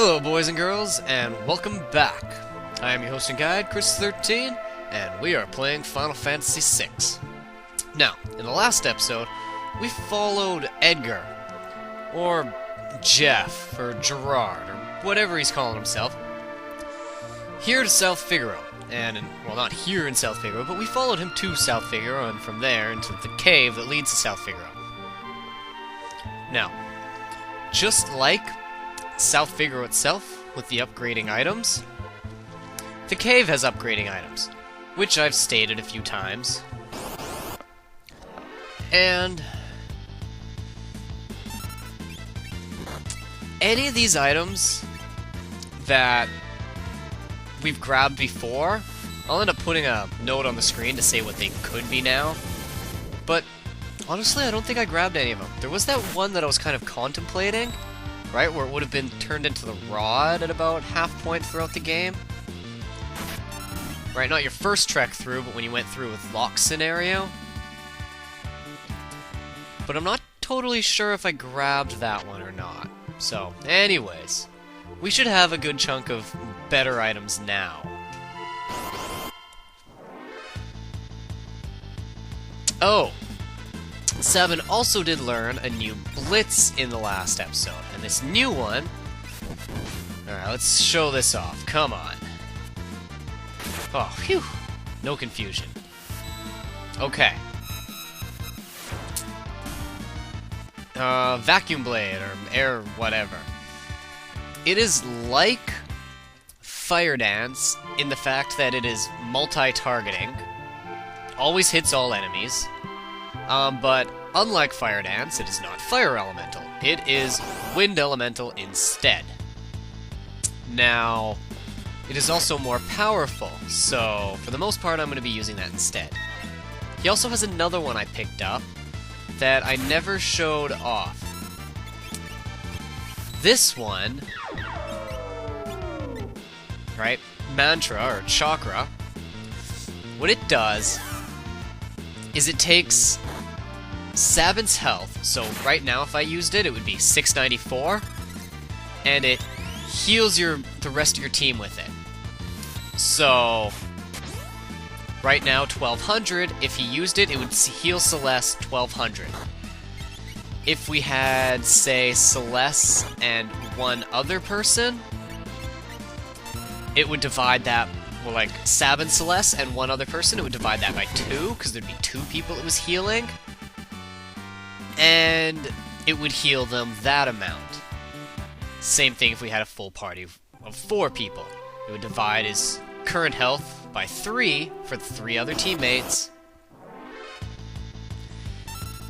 Hello boys and girls, and welcome back. I am your host and guide, Thirtyne, and we are playing Final Fantasy VI. Now, in the last episode, we followed Edgar, or Jeff, or Gerard, or whatever he's calling himself, here to South Figaro. And, well, not here in South Figaro, but we followed him to South Figaro, and from there into the cave that leads to South Figaro. Now, just like South Figaro itself, with the upgrading items, the cave has upgrading items, which I've stated a few times. And any of these items that we've grabbed before, I'll end up putting a note on the screen to say what they could be now. But honestly, I don't think I grabbed any of them. There was that one that I was kind of contemplating, right, where it would have been turned into the rod at about half point throughout the game. Right, not your first trek through, but when you went through with Locke's scenario. But I'm not totally sure if I grabbed that one or not. So, anyways, we should have a good chunk of better items now. Oh! 7 also did learn a new blitz in the last episode, and this new one... Alright, let's show this off. Come on. Oh, phew! No confusion. Okay. Vacuum blade, or air whatever. It is like Fire Dance in the fact that it is multi-targeting, always hits all enemies, but unlike Fire Dance, it is not Fire Elemental. It is Wind Elemental instead. Now, it is also more powerful, so for the most part I'm going to be using that instead. He also has another one I picked up that I never showed off. This one, right, Mantra, or Chakra, what it does is it takes Sabin's health, so right now if I used it, it would be 694, and it heals the rest of your team with it. So, right now 1200, if he used it, it would heal Celeste 1200. If we had, say, Celeste and one other person, it would divide that, well, like, Sabin Celeste and one other person, it would divide that by 2, because there'd be 2 people it was healing. And it would heal them that amount. Same thing if we had a full party of 4 people. It would divide his current health by 3 for the 3 other teammates.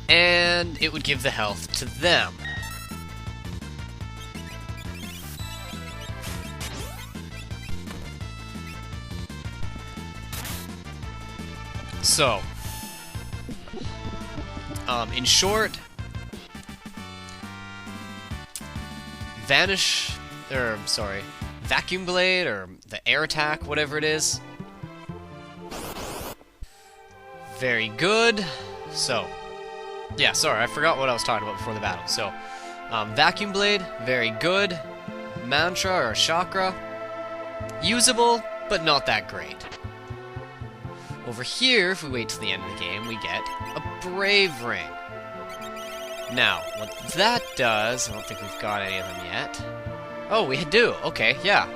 And it would give the health to them. So, in short, Vacuum Blade, or the Air Attack, whatever it is. Very good. So, yeah, sorry, I forgot what I was talking about before the battle. So, Vacuum Blade, very good. Mantra, or Chakra, usable, but not that great. Over here, if we wait till the end of the game, we get a Brave Ring. Now, what that does, I don't think we've got any of them yet. Oh, we do. Okay, yeah.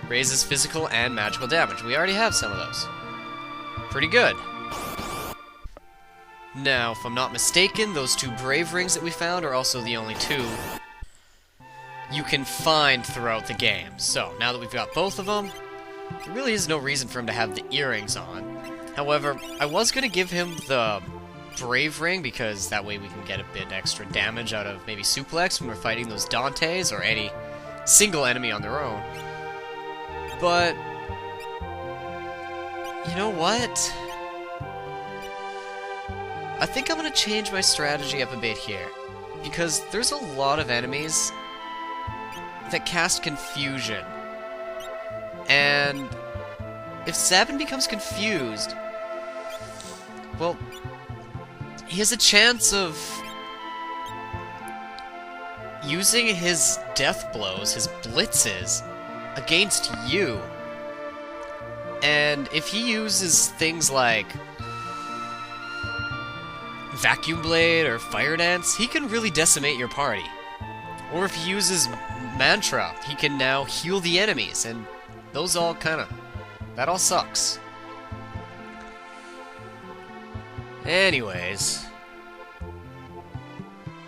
Raises physical and magical damage. We already have some of those. Pretty good. Now, if I'm not mistaken, those 2 Brave Rings that we found are also the only 2 you can find throughout the game. So, now that we've got both of them, there really is no reason for him to have the earrings on. However, I was going to give him the Brave Ring, because that way we can get a bit extra damage out of maybe Suplex when we're fighting those Dantes, or any single enemy on their own. But, you know what? I think I'm going to change my strategy up a bit here, because there's a lot of enemies that cast Confusion. And if Sabin becomes confused, well, he has a chance of using his death blows, his blitzes, against you. And if he uses things like Vacuum Blade or Fire Dance, he can really decimate your party. Or if he uses Mantra, he can now heal the enemies, and those all that all sucks. Anyways.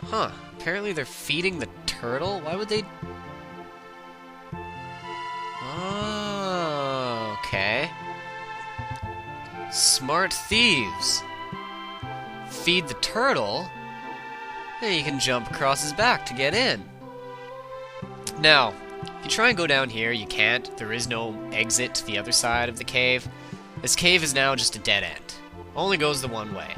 Huh, apparently they're feeding the turtle? Why would they... Oh, okay. Smart thieves. Feed the turtle, and you can jump across his back to get in. Now, if you try and go down here, you can't. There is no exit to the other side of the cave. This cave is now just a dead end. Only goes the one way.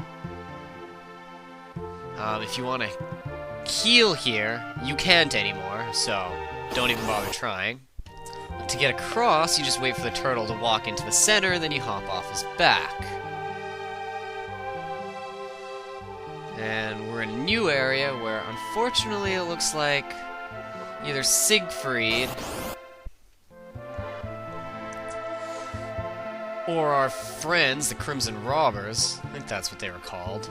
If you want to heal here, you can't anymore, so don't even bother trying. To get across, you just wait for the turtle to walk into the center, then you hop off his back. And we're in a new area where, unfortunately, it looks like either Siegfried or our friends, the Crimson Robbers, I think that's what they were called.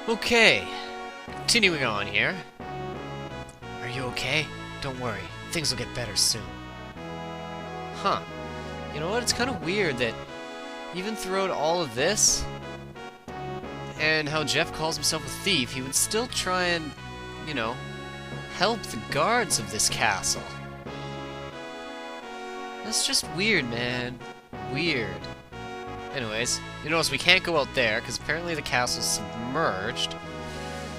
Okay, continuing on here. Are you okay? Don't worry, things will get better soon. Huh. You know what, it's kind of weird that even throughout all of this, and how Jeff calls himself a thief, he would still try and, you know, help the guards of this castle. That's just weird, man. Weird. Anyways, you notice we can't go out there, because apparently the castle's submerged.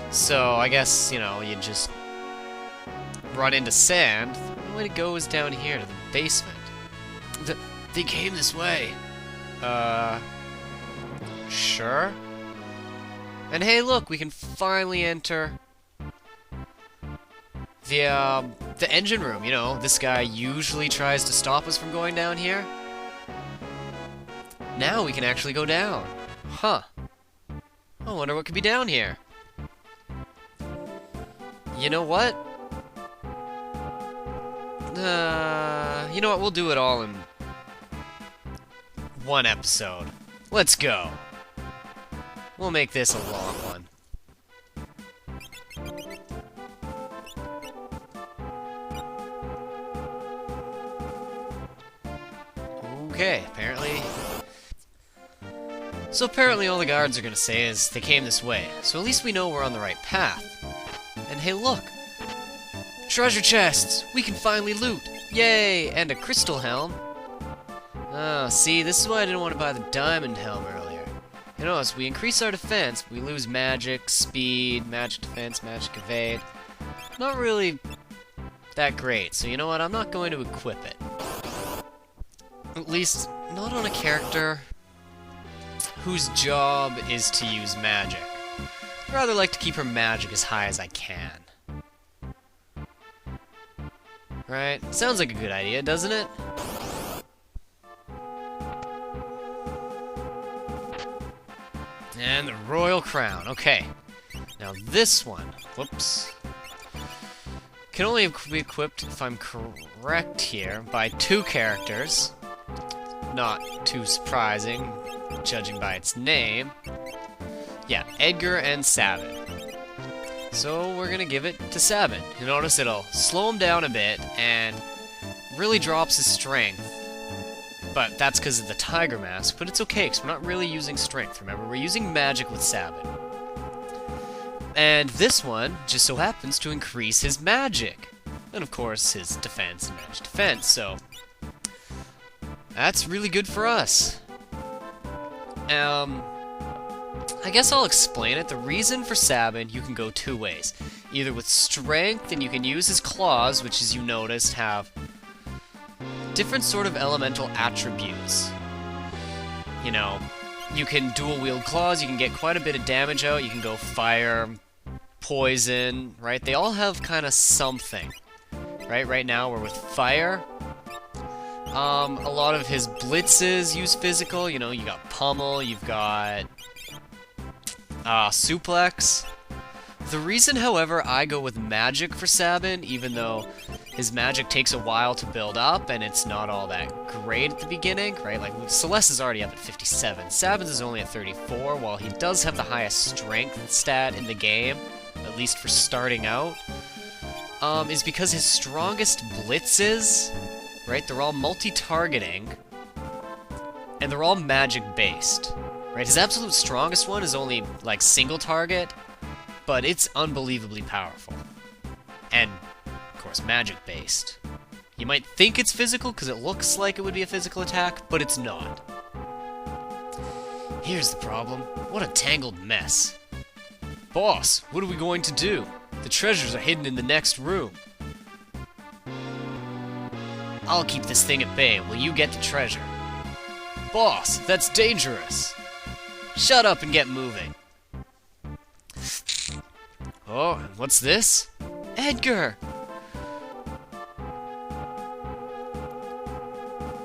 So, I guess, you know, you just run into sand. The only way to go is down here, to the basement. They came this way. Sure? And hey, look, we can finally enter the engine room. You know, this guy usually tries to stop us from going down here. Now we can actually go down. Huh. I wonder what could be down here. You know what? You know what? We'll do it all in one episode. Let's go. We'll make this a long one. Okay, apparently... So apparently all the guards are gonna say is they came this way, so at least we know we're on the right path. And hey, look! Treasure chests! We can finally loot! Yay! And a crystal helm! Oh, see, this is why I didn't want to buy the diamond helm earlier. You know, as we increase our defense, we lose magic, speed, magic defense, magic evade. Not really that great, so you know what, I'm not going to equip it. At least, not on a character whose job is to use magic. I'd rather like to keep her magic as high as I can. Right? Sounds like a good idea, doesn't it? And the Royal Crown. Okay. Now this one, whoops, can only be equipped, if I'm correct here, by 2 characters. Not too surprising, judging by its name. Yeah, Edgar and Sabin. So we're gonna give it to Sabin. You notice it'll slow him down a bit and really drops his strength. But that's because of the Tiger Mask, but it's okay, because we're not really using strength. Remember, we're using magic with Sabin. And this one just so happens to increase his magic. And of course, his defense and magic defense, so... that's really good for us. I guess I'll explain it. The reason for Sabin, you can go 2 ways. Either with strength, and you can use his claws, which as you noticed have different sort of elemental attributes. You know, you can dual wield claws, you can get quite a bit of damage out, you can go fire, poison, right? They all have kind of something. Right now we're with fire. A lot of his blitzes use physical, you know, you got pummel, you've got suplex. The reason, however, I go with magic for Sabin, even though his magic takes a while to build up and it's not all that great at the beginning, right? Like, CELES is already up at 57. Sabin's is only at 34, while he does have the highest strength stat in the game, at least for starting out, is because his strongest blitzes, right, they're all multi-targeting, and they're all magic-based, right? His absolute strongest one is only, like, single target, but it's unbelievably powerful. And, of course, magic-based. You might think it's physical because it looks like it would be a physical attack, but it's not. Here's the problem. What a tangled mess. Boss, what are we going to do? The treasures are hidden in the next room. I'll keep this thing at bay while you get the treasure. Boss, that's dangerous. Shut up and get moving. Oh, what's this? Edgar!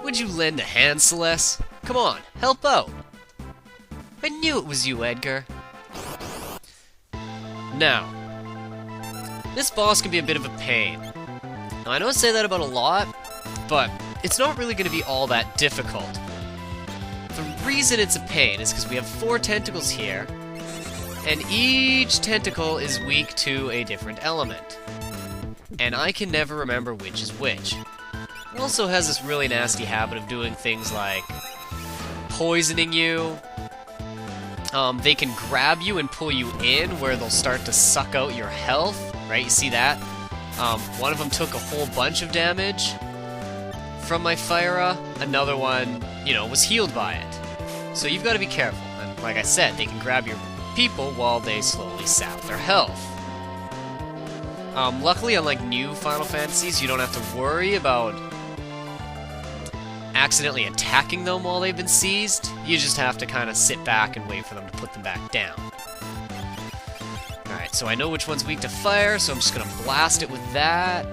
Would you lend a hand, Celes? Come on, help out! I knew it was you, Edgar. Now, this boss can be a bit of a pain. Now, I know I say that about a lot, but it's not really going to be all that difficult. The reason it's a pain is because we have 4 tentacles here, and each tentacle is weak to a different element. And I can never remember which is which. It also has this really nasty habit of doing things like poisoning you. They can grab you and pull you in, where they'll start to suck out your health, right? You see that? One of them took a whole bunch of damage from my Phyra. Another one, you know, was healed by it. So you've got to be careful. And like I said, they can grab your people while they slowly sap their health. Luckily, unlike new Final Fantasies, you don't have to worry about accidentally attacking them while they've been seized. You just have to kind of sit back and wait for them to put them back down. Alright, so I know which one's weak to fire, so I'm just gonna blast it with that.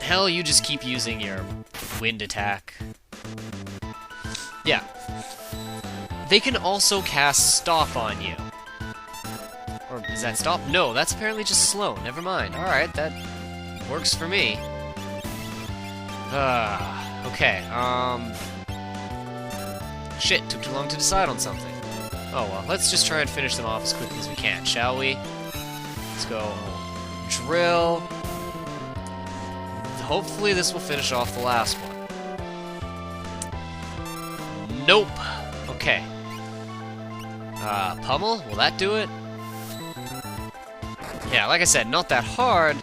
Hell, you just keep using your wind attack. Yeah. They can also cast Stop on you. Or is that Stop? No, that's apparently just slow. Never mind. Alright, that works for me. Okay, shit, took too long to decide on something. Oh well, let's just try and finish them off as quickly as we can, shall we? Let's go drill. Hopefully this will finish off the last one. Nope. Okay. Pummel? Will that do it? Yeah, like I said, not that hard.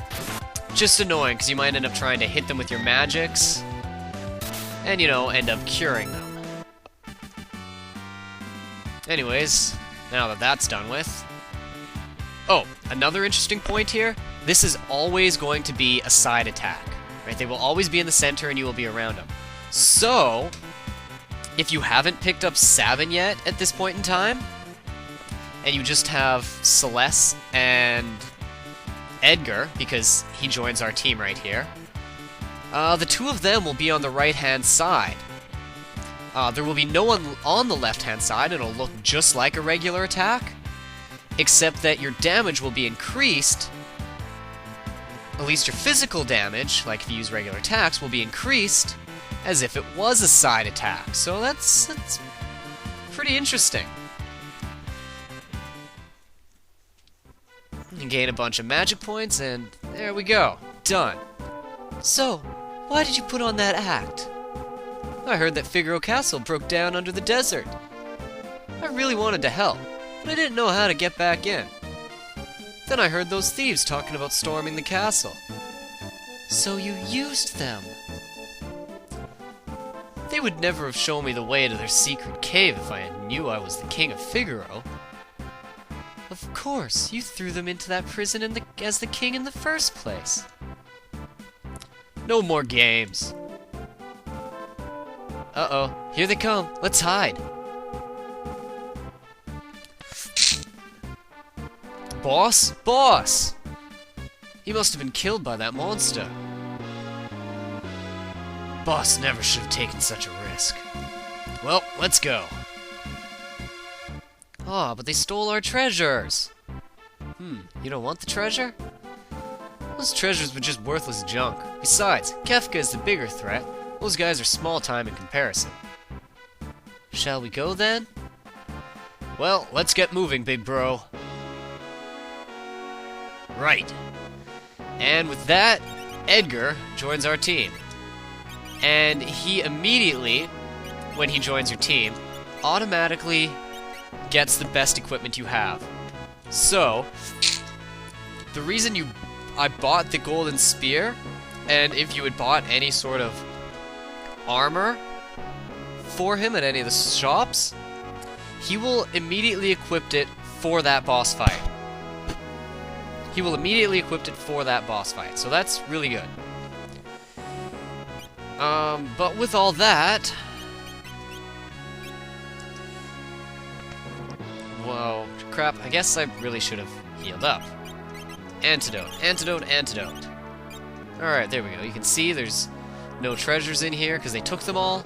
Just annoying, because you might end up trying to hit them with your magics. And, you know, end up curing them. Anyways, now that that's done with... Oh, another interesting point here. This is always going to be a side attack. Right? They will always be in the center and you will be around them. So, if you haven't picked up Sabin yet at this point in time, and you just have Celes and Edgar, because he joins our team right here, the two of them will be on the right-hand side. There will be no one on the left-hand side, and it'll look just like a regular attack, except that your damage will be increased. At least your physical damage, like if you use regular attacks, will be increased as if it was a side attack. So that's pretty interesting. You gain a bunch of magic points, and there we go. Done. So, why did you put on that act? I heard that Figaro Castle broke down under the desert. I really wanted to help, but I didn't know how to get back in. Then I heard those thieves talking about storming the castle. So you used them. They would never have shown me the way to their secret cave if I knew I was the king of Figaro. Of course, you threw them into that prison as the king in the first place. No more games. Uh-oh, here they come. Let's hide. Boss? Boss! He must have been killed by that monster. Boss never should have taken such a risk. Well, let's go. Ah, but they stole our treasures! You don't want the treasure? Those treasures were just worthless junk. Besides, Kefka is the bigger threat. Those guys are small time in comparison. Shall we go then? Well, let's get moving, big bro. Right. And with that, Edgar joins our team. And he immediately, when he joins your team, automatically gets the best equipment you have. So, the reason I bought the golden spear, and if you had bought any sort of armor for him at any of the shops, he will immediately equip it for that boss fight. He will immediately equip it for that boss fight, so that's really good. But with all that... Whoa, crap, I guess I really should have healed up. Antidote, antidote, antidote. Alright, there we go. You can see there's no treasures in here, because they took them all.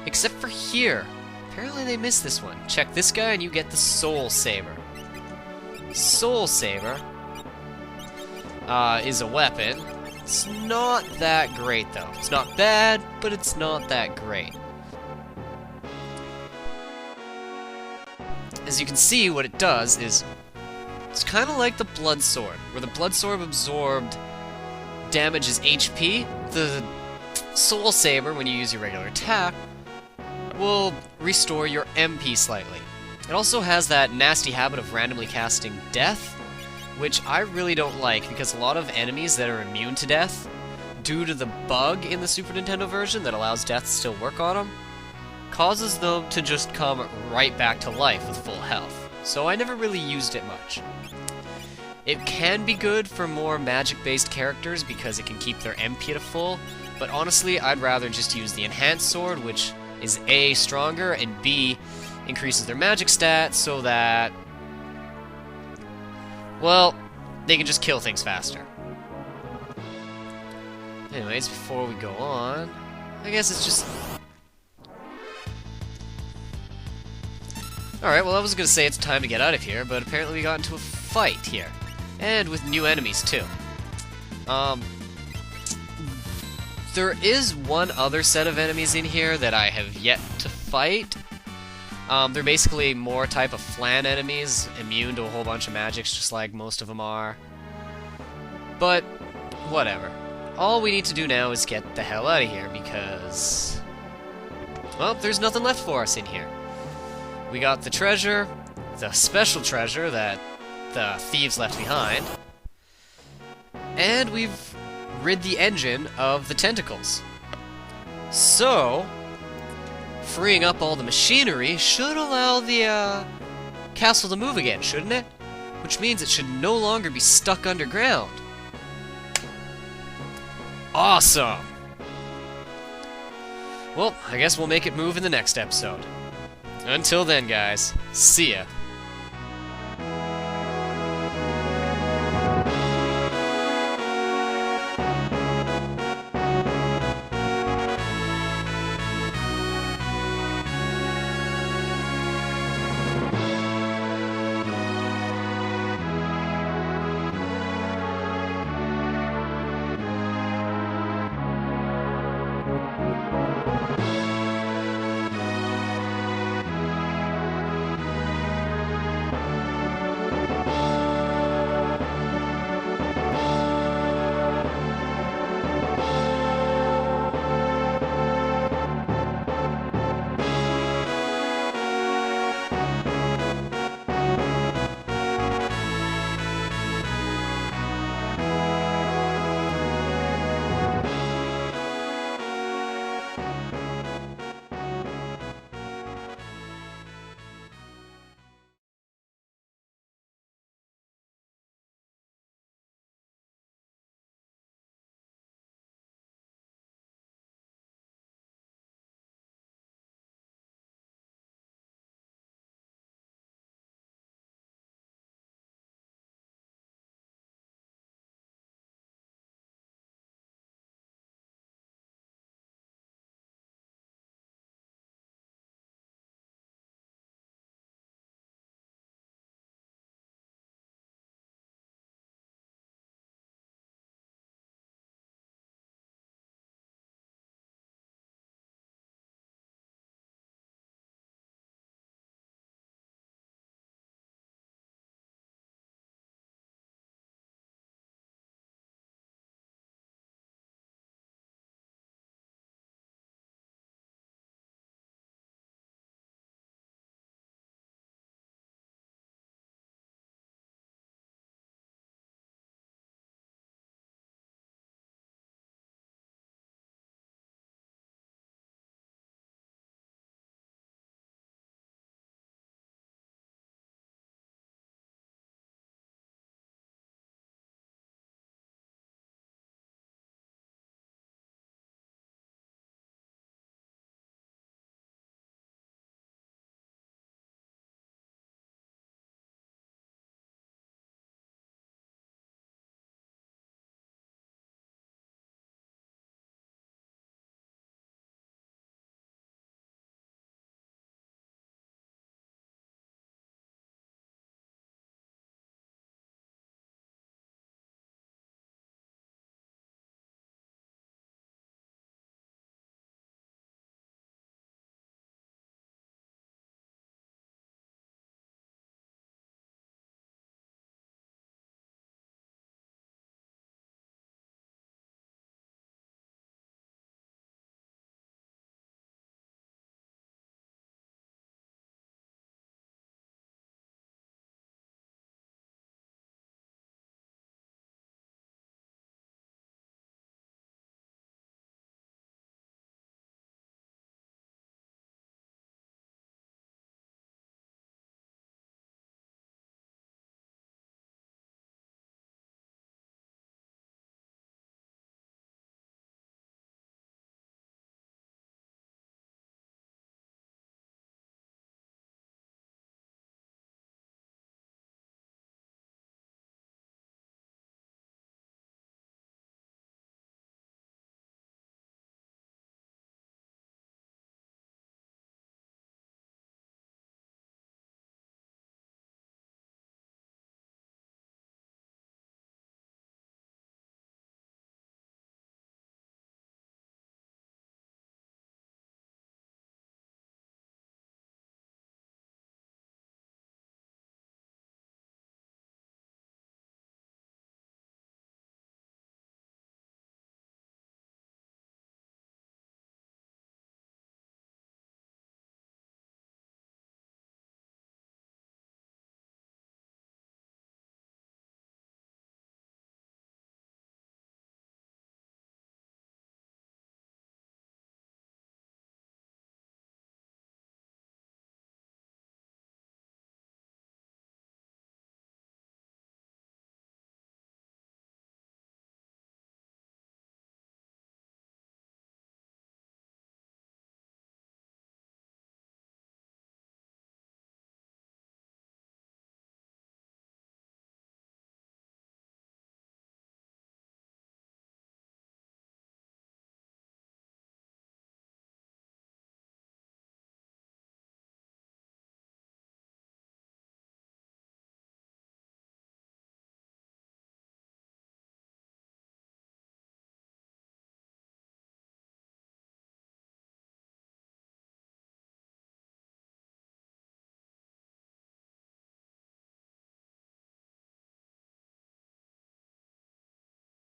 Except for here. Apparently they missed this one. Check this guy and you get the Soul Saber. Soul Saber is a weapon. It's not that great, though. It's not bad, but it's not that great. As you can see, what it does is... It's kind of like the Blood Sword, where the Blood Sword absorbed damages HP. The Soul Saber, when you use your regular attack, will restore your MP slightly. It also has that nasty habit of randomly casting Death, which I really don't like, because a lot of enemies that are immune to death, due to the bug in the Super Nintendo version that allows death to still work on them, causes them to just come right back to life with full health. So I never really used it much. It can be good for more magic-based characters because it can keep their MP to full, but honestly, I'd rather just use the Enhanced Sword, which is A, stronger, and B, increases their magic stats so that, well, they can just kill things faster. Anyways, before we go on, I guess it's just... Alright, well I was gonna say it's time to get out of here, but apparently we got into a fight here. And with new enemies, too. There is one other set of enemies in here that I have yet to fight. They're basically more type of flan enemies, immune to a whole bunch of magics, just like most of them are. But, whatever. All we need to do now is get the hell out of here, because... well, there's nothing left for us in here. We got the treasure, the special treasure that the thieves left behind, and we've rid the engine of the tentacles. So, freeing up all the machinery should allow the castle to move again, shouldn't it? Which means it should no longer be stuck underground. Awesome! Well, I guess we'll make it move in the next episode. Until then, guys, see ya.